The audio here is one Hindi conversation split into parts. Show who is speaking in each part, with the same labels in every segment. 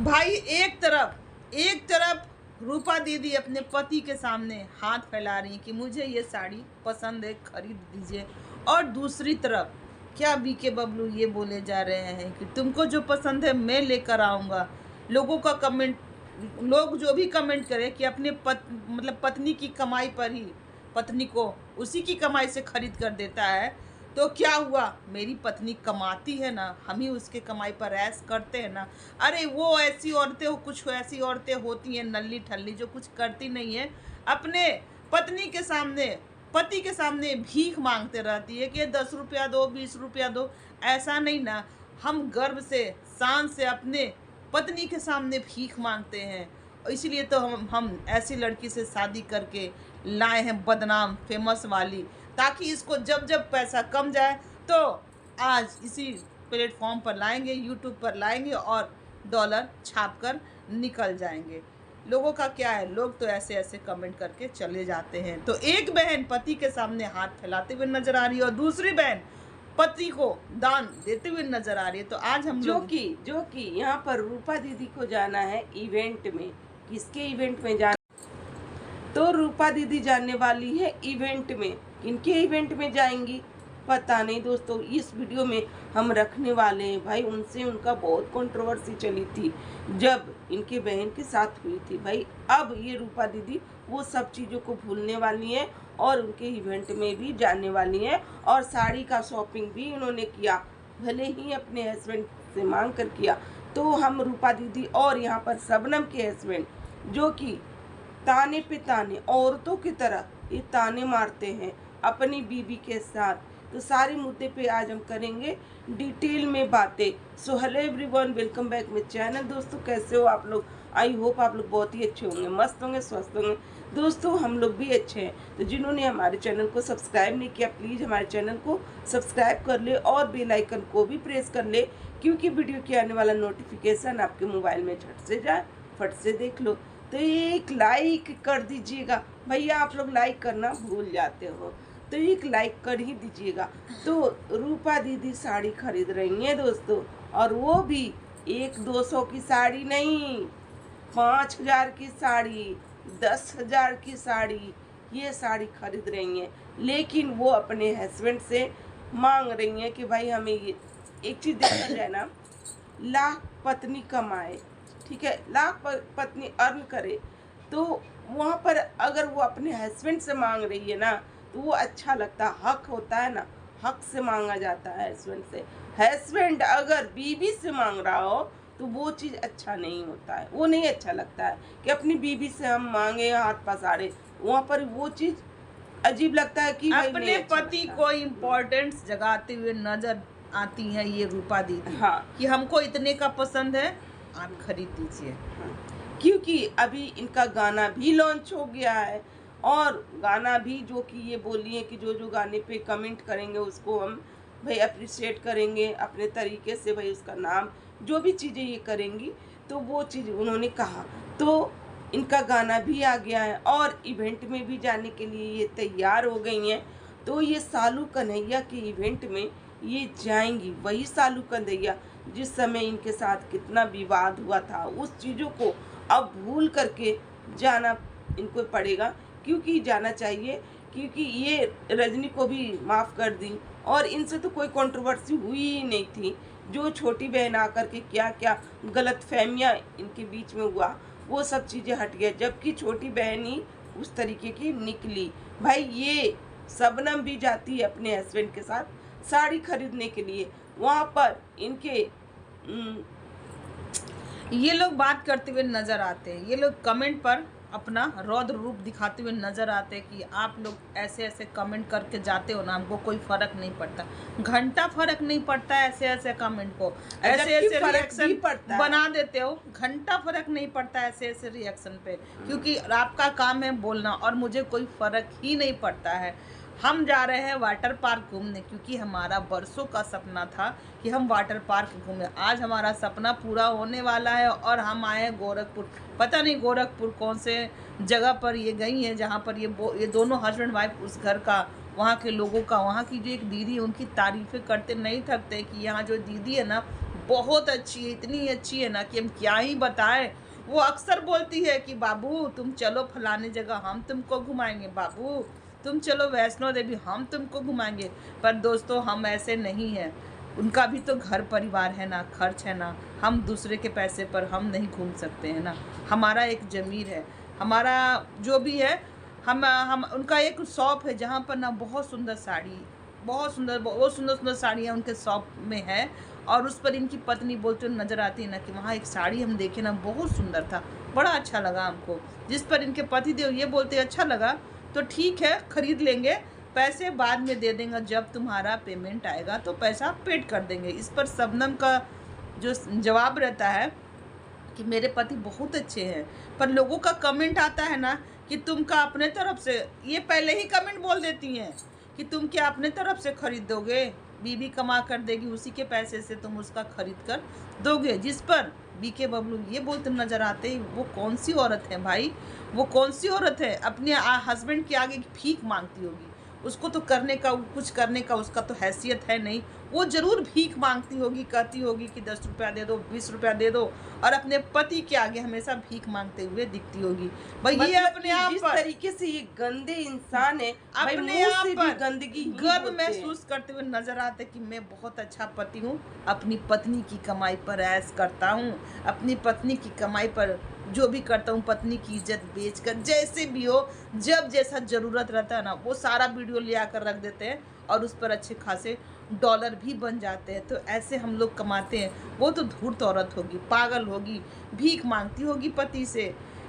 Speaker 1: भाई एक तरफ रूपा दीदी अपने पति के सामने हाथ फैला रही कि मुझे ये साड़ी पसंद है, खरीद दीजिए, और दूसरी तरफ क्या बीके बबलू ये बोले जा रहे हैं कि तुमको जो पसंद है मैं लेकर आऊँगा। लोगों का कमेंट, लोग जो भी कमेंट करें कि अपने मतलब पत्नी की कमाई पर ही पत्नी को उसी की कमाई से खरीद कर देता है। तो क्या हुआ, मेरी पत्नी कमाती है ना, हम ही उसके कमाई पर ऐश करते हैं ना। अरे वो ऐसी औरतें हो, कुछ ऐसी औरतें होती हैं नल्ली ठल्ली जो कुछ करती नहीं है, अपने पत्नी के सामने, पति के सामने भीख मांगते रहती है कि 10 रुपया दो, 20 रुपया दो। ऐसा नहीं ना, हम गर्व से शान से अपने पत्नी के सामने भीख मांगते हैं। और इसलिए तो हम ऐसी लड़की से शादी करके लाए हैं, बदनाम फेमस वाली, ताकि इसको जब जब पैसा कम जाए तो आज इसी प्लेटफॉर्म पर लाएंगे, यूट्यूब पर लाएंगे और डॉलर छाप कर निकल जाएंगे। लोगों का क्या है, लोग तो ऐसे ऐसे कमेंट करके चले जाते हैं। तो एक बहन पति के सामने हाथ फैलाते हुए नजर आ रही है और दूसरी बहन पति को दान देते हुए नजर आ रही है। तो आज हम
Speaker 2: जो कि यहाँ पर रूपा दीदी को जाना है इवेंट में। किसके इवेंट में जाना? तो रूपा दीदी जाने वाली है इवेंट में। किनके इवेंट में जाएंगी पता नहीं दोस्तों। इस वीडियो में हम रखने वाले हैं भाई, उनसे उनका बहुत कंट्रोवर्सी चली थी जब इनके बहन के साथ हुई थी भाई। अब ये रूपा दीदी वो सब चीज़ों को भूलने वाली हैं और उनके इवेंट में भी जाने वाली हैं। और साड़ी का शॉपिंग भी उन्होंने किया, भले ही अपने हस्बैंड से मांग कर किया। तो हम रूपा दीदी और यहाँ पर शबनम के हस्बैंड जो कि ताने पे ताने, औरतों की तरह ये ताने मारते हैं अपनी बीवी के साथ, तो सारे मुद्दे पे आज हम करेंगे डिटेल में बातें। So hello everyone, welcome back my channel. दोस्तों कैसे हो आप लोग? आई होप आप लोग बहुत ही अच्छे होंगे, मस्त होंगे, स्वस्थ होंगे। दोस्तों हम लोग भी अच्छे हैं। तो जिन्होंने हमारे चैनल को सब्सक्राइब नहीं किया, प्लीज़ हमारे चैनल को सब्सक्राइब कर ले और बेल आइकन को भी प्रेस कर ले, क्योंकि वीडियो के आने वाला नोटिफिकेशन आपके मोबाइल में झट से जाए, फट से देख लो। तो एक लाइक कर दीजिएगा भैया, आप लोग लाइक करना भूल जाते हो, तो एक लाइक कर ही दीजिएगा। तो रूपा दीदी साड़ी खरीद रही हैं दोस्तों, और वो भी 100-200 की साड़ी नहीं, 5000 की साड़ी, 10,000 की साड़ी, ये साड़ी खरीद रही हैं। लेकिन वो अपने हस्बैंड से मांग रही हैं कि भाई हमें ये एक चीज़ देखा जाए ना, लाख पत्नी कमाए, ठीक है, लाख पत्नी अर्न करे, तो वहाँ पर अगर वो अपने हस्बैंड से मांग रही है ना, तो वो अच्छा लगता है। हक होता है ना, हक से मांगा जाता है हस्बैंड से। हस्बैंड अगर बीवी से मांग रहा हो तो वो चीज़ अच्छा नहीं होता है, वो नहीं अच्छा लगता है कि अपनी बीवी से हम मांगे हाथ पसारे। वहाँ पर वो चीज़ अजीब लगता है कि
Speaker 1: अपने पति को इम्पोर्टेंस जगाते हुए नजर आती है ये रूपा दीदी।
Speaker 2: हाँ,
Speaker 1: कि हमको इतने का पसंद है, आप खरीद दीजिए।
Speaker 2: क्योंकि अभी इनका गाना भी लॉन्च हो गया है, और गाना भी जो कि ये बोली है कि जो जो गाने पे कमेंट करेंगे उसको हम भाई अप्रिशिएट करेंगे अपने तरीके से, भाई उसका नाम जो भी चीज़ें ये करेंगी, तो वो चीज़ उन्होंने कहा। तो इनका गाना भी आ गया है और इवेंट में भी जाने के लिए ये तैयार हो गई हैं। तो ये सालू कन्हैया के इवेंट में ये जाएंगी, वही सालू कन्हैया जिस समय इनके साथ कितना विवाद हुआ था, उस चीज़ों को अब भूल करके जाना इनको पड़ेगा, क्योंकि जाना चाहिए, क्योंकि ये रजनी को भी माफ़ कर दी और इनसे तो कोई कंट्रोवर्सी हुई ही नहीं थी। जो छोटी बहन आकर के क्या क्या गलत फहमियाँ इनके बीच में हुआ, वो सब चीज़ें हट गया, जबकि छोटी बहन ही उस तरीके की निकली। भाई ये शबनम भी जाती है अपने हस्बैंड के साथ साड़ी खरीदने के लिए, वहाँ पर इनके
Speaker 1: ये लोग बात करते हुए नजर आते हैं, ये लोग कमेंट पर अपना रौद्र रूप दिखाते हुए नजर आते हैं कि आप लोग ऐसे ऐसे कमेंट करके जाते हो ना, हमको कोई फर्क नहीं पड़ता, घंटा फर्क नहीं पड़ता ऐसे ऐसे कमेंट को, ऐसे ऐसे रिएक्शन बना देते हो, घंटा फर्क नहीं पड़ता ऐसे ऐसे रिएक्शन पे, क्योंकि आपका काम है बोलना और मुझे कोई फर्क ही नहीं पड़ता है। हम जा रहे हैं वाटर पार्क घूमने, क्योंकि हमारा बरसों का सपना था कि हम वाटर पार्क घूमें। आज हमारा सपना पूरा होने वाला है और हम आए हैं गोरखपुर। पता नहीं गोरखपुर कौन से जगह पर ये गई हैं, जहाँ पर ये दोनों हस्बैंड वाइफ उस घर का, वहाँ के लोगों का, वहाँ की जो एक दीदी है उनकी तारीफ़ें करते नहीं थकते कि यहाँ जो दीदी है ना बहुत अच्छी है, इतनी अच्छी है ना कि हम क्या ही बताएं। वो अक्सर बोलती है कि बाबू तुम चलो फलाने जगह, हम तुमको घुमाएंगे, बाबू तुम चलो वैष्णो देवी, हम तुमको घुमाएंगे। पर दोस्तों हम ऐसे नहीं हैं, उनका भी तो घर परिवार है ना, खर्च है ना। हम दूसरे के पैसे पर हम नहीं घूम सकते हैं ना। हमारा एक ज़मीर है, हमारा जो भी है, हम उनका एक शॉप है जहाँ पर ना बहुत सुंदर साड़ी, बहुत सुंदर सुंदर साड़ियाँ उनके शॉप में है। और उस पर इनकी पत्नी बोलते हुए नज़र आती है ना कि वहाँ एक साड़ी हम देखे ना, बहुत सुंदर था, बड़ा अच्छा लगा हमको। जिस पर इनके पति देव ये बोलते अच्छा लगा तो ठीक है खरीद लेंगे, पैसे बाद में दे देंगे, जब तुम्हारा पेमेंट आएगा तो पैसा पेड कर देंगे। इस पर शबनम का जो जवाब रहता है कि मेरे पति बहुत अच्छे हैं, पर लोगों का कमेंट आता है ना कि तुम क्या अपने तरफ से, ये पहले ही कमेंट बोल देती हैं कि तुम क्या अपने तरफ से खरीदोगे, बीबी कमा कर देगी, उसी के पैसे से तुम उसका खरीद कर दोगे। जिस पर बीके बबलू ये बोलते नजर आते हैं, वो कौन सी औरत है भाई, वो कौन सी औरत है अपने हस्बैंड के आगे भीख मांगती होगी। उसको तो करने का, कुछ करने का उसका तो हैसियत है नहीं। वो जरूर भीख मांगती होगी, कहती होगी कि 10 रुपया दे दो, 20 रुपया दे दो, और अपने पति के आगे हमेशा भीख मांगते हुए दिखती होगी। भाई ये
Speaker 2: मतलब
Speaker 1: अपने आप
Speaker 2: जिस
Speaker 1: पर,
Speaker 2: तरीके से ये गंदे इंसान है, भाई
Speaker 1: अपने
Speaker 2: मुंह
Speaker 1: आप
Speaker 2: से भी
Speaker 1: पर
Speaker 2: गंदगी ही
Speaker 1: गर्व
Speaker 2: बोलते हैं।
Speaker 1: महसूस करते हुए नजर आते कि मैं बहुत अच्छा पति हूँ, अपनी पत्नी की कमाई पर ऐश करता हूँ, अपनी पत्नी की कमाई पर जो भी करता हूँ, पत्नी की इज्जत बेचकर, जैसे भी हो, जब जैसा जरूरत रहता है ना, वो सारा वीडियो ले आकर रख देते हैं और उस पर अच्छे खासे डॉलर भी बन जाते हैं। तो ऐसे हम लोग कमाते हैं। वो तो धूर्त औरत होगी, पागल होगी, भीख मांगती होगी पति से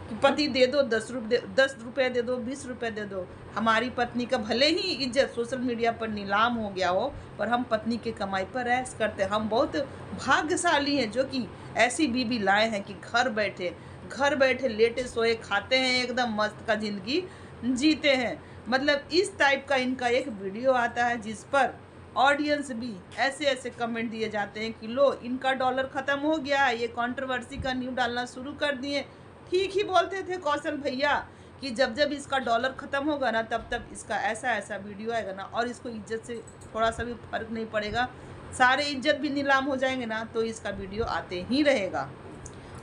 Speaker 1: कि पति दे दो, 10 रुपये दे दो, 20 रुपये दे दो। हमारी पत्नी का भले ही इज्जत सोशल मीडिया पर नीलाम हो गया हो, पर हम पत्नी की कमाई पर ऐश करते हैं। हम बहुत भाग्यशाली हैं जो कि ऐसी बीबी लाए हैं कि घर बैठे लेटे सोए खाते हैं, एकदम मस्त का ज़िंदगी जीते हैं। मतलब इस टाइप का इनका एक वीडियो आता है जिस पर ऑडियंस भी ऐसे ऐसे कमेंट दिए जाते हैं कि लो इनका डॉलर ख़त्म हो गया, ये कंट्रोवर्सी का न्यूज़ डालना शुरू कर दिए। ठीक ही बोलते थे कौशल भैया कि जब जब इसका डॉलर ख़त्म होगा ना, तब तब इसका ऐसा ऐसा वीडियो आएगा ना, और इसको इज्जत से थोड़ा सा भी फर्क नहीं पड़ेगा, सारे इज्जत भी नीलाम हो जाएंगे ना, तो इसका वीडियो आते ही रहेगा।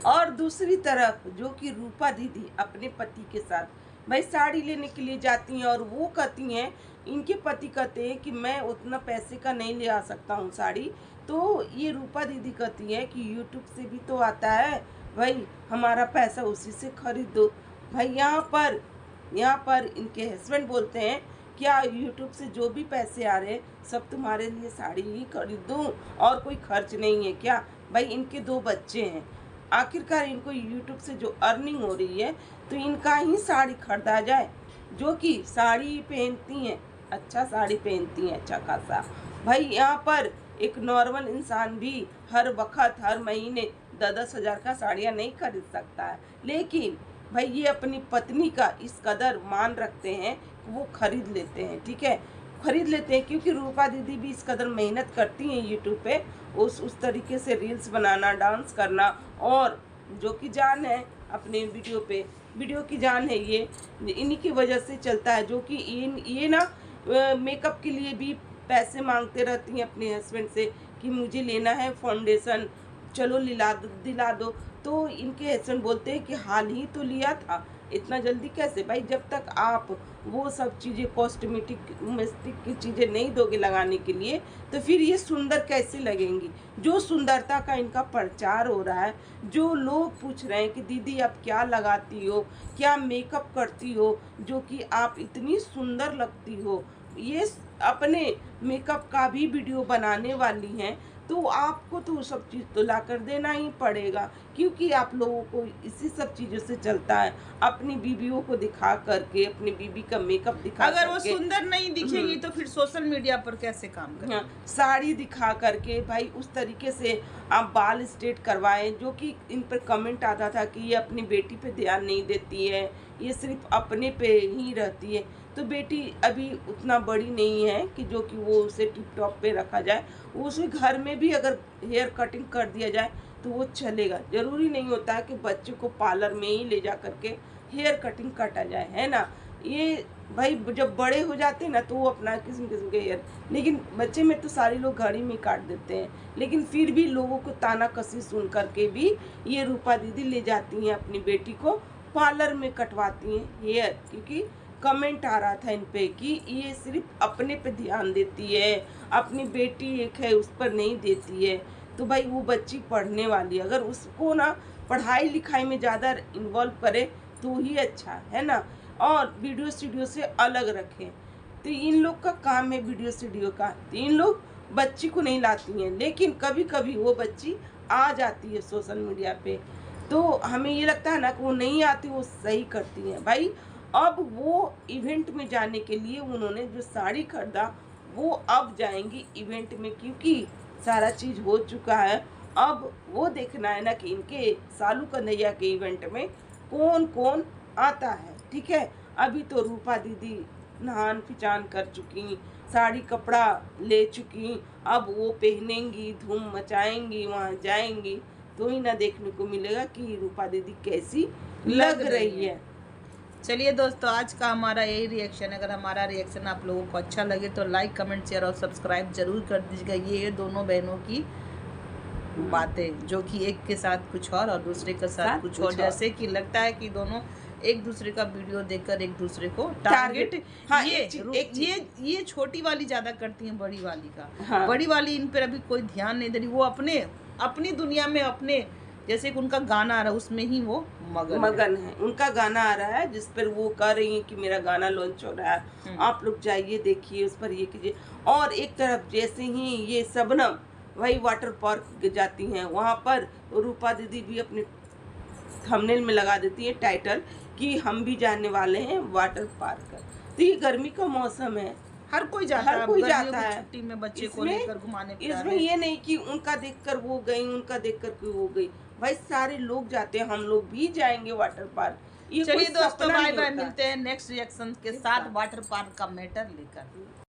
Speaker 2: और दूसरी तरफ जो कि रूपा दीदी अपने पति के साथ भाई साड़ी लेने के लिए जाती हैं, और वो कहती हैं, इनके पति कहते हैं कि मैं उतना पैसे का नहीं ले आ सकता हूँ साड़ी। तो ये रूपा दीदी कहती है कि यूट्यूब से भी तो आता है भाई, हमारा पैसा उसी से खरीद दो। भाई यहाँ पर इनके हस्बैंड बोलते हैं क्या यूट्यूब से जो भी पैसे आ रहे सब तुम्हारे लिए साड़ी ही खरीद दूँ, और कोई खर्च नहीं है क्या? भाई इनके 2 बच्चे हैं, आखिरकार इनको यूट्यूब से जो अर्निंग हो रही है तो इनका ही साड़ी खरीदा जाए। जो कि साड़ी पहनती हैं, अच्छा साड़ी पहनती हैं अच्छा खासा। भाई यहाँ पर एक नॉर्मल इंसान भी हर वक्त हर महीने 10-10 हज़ार का साड़ियाँ नहीं खरीद सकता है, लेकिन भाई ये अपनी पत्नी का इस कदर मान रखते हैं कि वो खरीद लेते हैं। ठीक है, खरीद लेते हैं क्योंकि रूपा दीदी भी इस कदर मेहनत करती हैं यूट्यूब पे, उस तरीके से रील्स बनाना, डांस करना, और जो कि जान है अपने वीडियो की जान है, ये इन्हीं की वजह से चलता है। जो कि ये ना मेकअप के लिए भी पैसे मांगते रहती हैं अपने हस्बैंड से कि मुझे लेना है फाउंडेशन, चलो दिला दो। तो इनके हस्बैंड बोलते हैं कि हाल ही तो लिया था, इतना जल्दी कैसे? भाई जब तक आप वो सब चीज़ें कॉस्मेटिक की चीज़ें नहीं दोगे लगाने के लिए, तो फिर ये सुंदर कैसे लगेंगी? जो सुंदरता का इनका प्रचार हो रहा है, जो लोग पूछ रहे हैं कि दीदी आप क्या लगाती हो, क्या मेकअप करती हो जो कि आप इतनी सुंदर लगती हो, ये अपने मेकअप का भी वीडियो बनाने वाली हैं, तो आपको तो सब चीज़ तो ला कर देना ही पड़ेगा, क्योंकि आप लोगों को इसी सब चीज़ों से चलता है। अपनी बीवियों को दिखा करके, अपनी बीवी का मेकअप दिखा
Speaker 1: अगर वो
Speaker 2: करके,
Speaker 1: सुंदर नहीं दिखेगी तो फिर सोशल मीडिया पर कैसे काम करें?
Speaker 2: हाँ, साड़ी दिखा करके भाई उस तरीके से आप बाल स्ट्रेट करवाएं। जो कि इन पर कमेंट आता था कि ये अपनी बेटी पे ध्यान नहीं देती है, ये सिर्फ अपने पे ही रहती है। तो बेटी अभी उतना बड़ी नहीं है कि जो कि वो उसे टिप टॉप पे रखा जाए, उसे घर में भी अगर हेयर कटिंग कर दिया जाए तो वो चलेगा। ज़रूरी नहीं होता है कि बच्चे को पार्लर में ही ले जा करके हेयर कटिंग काटा जाए, है ना। ये भाई जब बड़े हो जाते हैं ना तो वो अपना किस्म किस्म के हेयर, लेकिन बच्चे में तो सारे लोग घड़ी में काट देते हैं, लेकिन फिर भी लोगों को ताना कसी सुन करके भी ये रूपा दीदी ले जाती हैं अपनी बेटी को पार्लर में कटवाती हैं हेयर, क्योंकि कमेंट आ रहा था इन पे कि ये सिर्फ अपने पे ध्यान देती है, अपनी बेटी एक है उस पर नहीं देती है। तो भाई वो बच्ची पढ़ने वाली है, अगर उसको ना पढ़ाई लिखाई में ज़्यादा इन्वॉल्व करे तो ही अच्छा है ना, और वीडियो स्टूडियो से अलग रखें। तो इन लोग का काम है वीडियो स्टूडियो का, तो इन लोग बच्ची को नहीं लाती हैं, लेकिन कभी कभी वो बच्ची आ जाती है सोशल मीडिया पे, तो हमें ये लगता है ना कि वो नहीं आती, वो सही करती हैं भाई। अब वो इवेंट में जाने के लिए उन्होंने जो साड़ी खरीदा वो अब जाएंगी इवेंट में, क्योंकि सारा चीज़ हो चुका है। अब वो देखना है ना कि इनके सालू कन्हैया के इवेंट में कौन कौन आता है, ठीक है। अभी तो रूपा दीदी नहान फिचान कर चुकी, साड़ी कपड़ा ले चुकी, अब वो पहनेंगी, धूम मचाएंगी, वहाँ जाएंगी, तो ही ना देखने को मिलेगा कि रूपा दीदी कैसी लग रही है।
Speaker 1: चलिए दोस्तों, आज का हमारा यही रिएक्शन। अगर हमारा रिएक्शन आप लोगों को अच्छा लगे तो लाइक, कमेंट, शेयर और सब्सक्राइब जरूर कर दीजिएगा। ये दोनों बहनों की बातें जो कि एक के साथ कुछ और दूसरे के साथ कुछ और, जैसे कि लगता है कि दोनों एक दूसरे का वीडियो देखकर एक दूसरे को टारगेट। हाँ, ये छोटी वाली ज्यादा करती हैं बड़ी वाली का। हाँ। बड़ी वाली इन पर अभी कोई ध्यान नहीं दे रही, वो अपनी दुनिया में, अपने जैसे कि उनका गाना आ रहा है उसमें ही वो मगन है।
Speaker 2: उनका गाना आ रहा है जिस पर वो कह रही है कि मेरा गाना लॉन्च हो रहा है, आप लोग जाइए देखिए, उस पर ये कीजिए। और एक तरफ जैसे ही ये शबनम वही वाटर पार्क जाती हैं, वहाँ पर रूपा दीदी भी अपने थंबनेल में लगा देती है टाइटल कि हम भी जाने वाले हैं वाटर पार्क। तो ये गर्मी का मौसम है,
Speaker 1: हर कोई जाता है छुट्टी में बच्चे को लेकर घुमाने फिराने।
Speaker 2: इसमें ये नहीं कि उनका देखकर वो गई, उनका देखकर कोई वो गई, भाई सारे लोग जाते हैं, हम लोग भी जाएंगे वाटर पार्क।
Speaker 1: चलिए दोस्तों, बाय बाय, मिलते हैं नेक्स्ट रिएक्शन के साथ वाटर पार्क का मैटर लेकर।